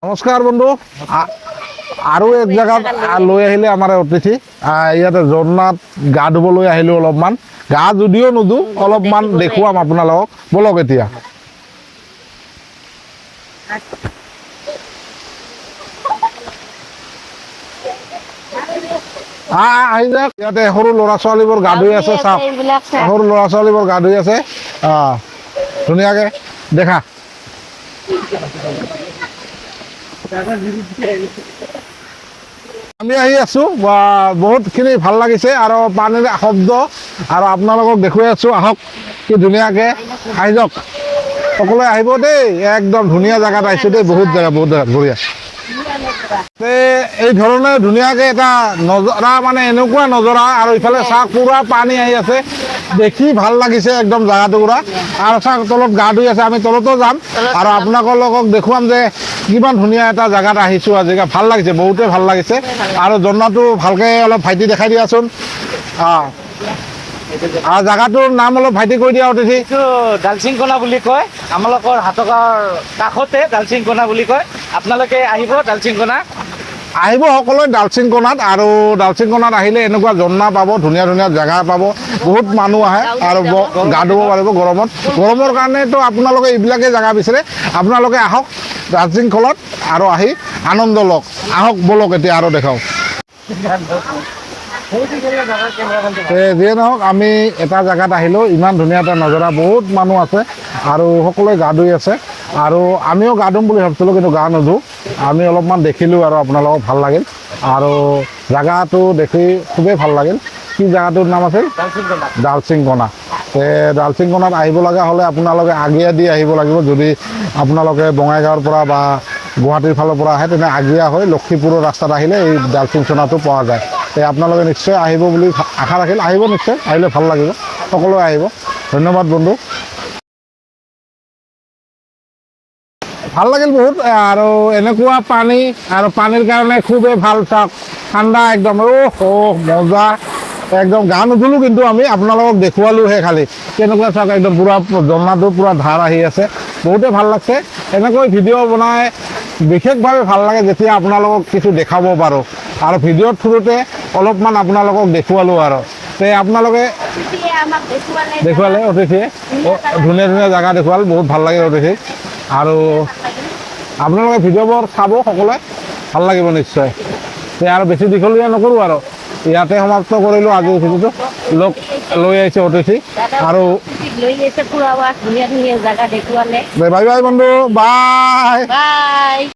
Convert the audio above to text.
নমস্কাৰ বন্ধু আৰু এক জেগাত লৈ আহিলে আমাৰ অতিথি ইয়াতে ঝৰ্ণাত গা ধুবলৈ আহিলোঁ অলপমান গা যদিও নুধো অলপমান দেখুৱাম আপোনালোকক বলক এতিয়া আহি যাওক ইয়াতে সৰু ল'ৰা ছোৱালীবোৰ গা ধুই আছে চাওক সৰু ল'ৰা ছোৱালীবোৰ গা ধুই আছে ধুনীয়াকে দেখা আমি আহি আছো বহুতখিনি ভাল লাগিছে আৰু পানীৰ শব্দ আৰু আপোনালোকক দেখুৱাই আছো আহক কি ধুনীয়াকে আহি যাওক সকলোৱে আহিব দেই একদম ধুনীয়া জেগাত আহিছে দেই বহুত জেগা বঢ়িয়া এই ধৰণে ধুনীয়াকে এটা নজৰা মানে এনেকুৱা নজৰা আৰু ইফালে চাওক পুৰা পানী আহি আছে দেখি ভাল লাগিছে একদম জেগাটো পুৰা আৰু চাওক তলত গা ধুই আছে আমি তলতো যাম আৰু আপোনালোকক দেখুৱাম যে কিমান ধুনীয়া এটা জেগাত আহিছো আজি ভাল লাগিছে বহুতে ভাল লাগিছে আৰু ঝৰ্ণাটো ভালকে অলপ ভাইটি দেখাই দিয়াচোন আৰু জায়গাটোৰ নাম অলপ ভাইটি কৈ দিয়া অতিথি ডালচিংকনা বুলি কয় আমালোকৰ হাতকাৰ কাষতে ডালচিংকনা বুলি কয় আপোনালোকে আহিব ডালচিংকনা আহিব সকলোৱে ডালচিংকনাত আৰু ডালচিংকনাত আহিলে এনেকুৱা ঝৰ্ণা পাব ধুনীয়া ধুনীয়া জেগা পাব বহুত মানুহ আহে আৰু গা ধুব পাৰিব গৰমৰ কাৰণেতো আপোনালোকে এইবিলাকে জেগা বিচাৰে আপোনালোকে আহক ডালচিংকনাত আৰু আহি আনন্দ লওক আহক বলক এতিয়া আৰু দেখাওঁ যিয়ে নহওক আমি এটা জেগাত আহিলোঁ ইমান ধুনীয়া এটা নজৰা বহুত মানুহ আছে আৰু সকলোৱে গা ধুই আছে আৰু আমিও গা ধুম বুলি ভাবিছিলোঁ কিন্তু গা নুধো আমি অলপমান দেখিলোঁ আৰু আপোনালোকক ভাল লাগিল আৰু জেগাটো দেখি খুবেই ভাল লাগিল কি জেগাটোৰ নাম আছিল ডালচিংকনা ডালচিংকনাত আহিব লগা হ'লে আপোনালোকে আগিয়া দি আহিব লাগিব যদি আপোনালোকে বঙাইগাঁৱৰ পৰা বা গুৱাহাটীৰ ফালৰ পৰা আহে তেনে আগিয়া হৈ লক্ষীপুৰৰ ৰাস্তাত আহিলে এই ডালচিংকনাটো পোৱা যায় আপোনালোকে নিশ্চয় আহিব বুলি আশা ৰাখিল আহিব নিশ্চয় আহিলে ভাল লাগিব সকলোৱে আহিব ধন্যবাদ বন্ধু ভাল লাগিল বহুত আৰু এনেকুৱা পানী আৰু পানীৰ কাৰণে খুবেই ভাল চাওক ঠাণ্ডা একদম মজা একদম গা নুধুলোঁ কিন্তু আমি আপোনালোকক দেখুৱালোহে খালি কেনেকুৱা চাওক একদম পুৰা ঝৰ্ণাটো পুৰা ধাৰ আহি আছে বহুতে ভাল লাগছে এনেকৈ ভিডিঅ' বনাই বিশেষভাৱে ভাল লাগে যেতিয়া আপোনালোকক কিছু দেখাব পাৰোঁ আৰু ভিডিঅ'ৰ থ্ৰুতে অলপমান আপোনালোকক দেখুৱালোঁ আৰু আপোনালোকে দেখুৱালে অতিথিয়ে ধুনীয়া ধুনীয়া জেগা দেখুৱাল বহুত ভাল লাগে অতিথি আৰু আপোনালোকে ভিডিঅ'বোৰ চাব সকলোৱে ভাল লাগিব নিশ্চয় আৰু বেছি দীঘলীয়া নকৰোঁ আৰু ইয়াতে সমাপ্ত কৰিলোঁ আজিৰ ভিডিঅ'টো লৈ আহিছে অতিথি আৰু বাই বাই বন্ধু বাই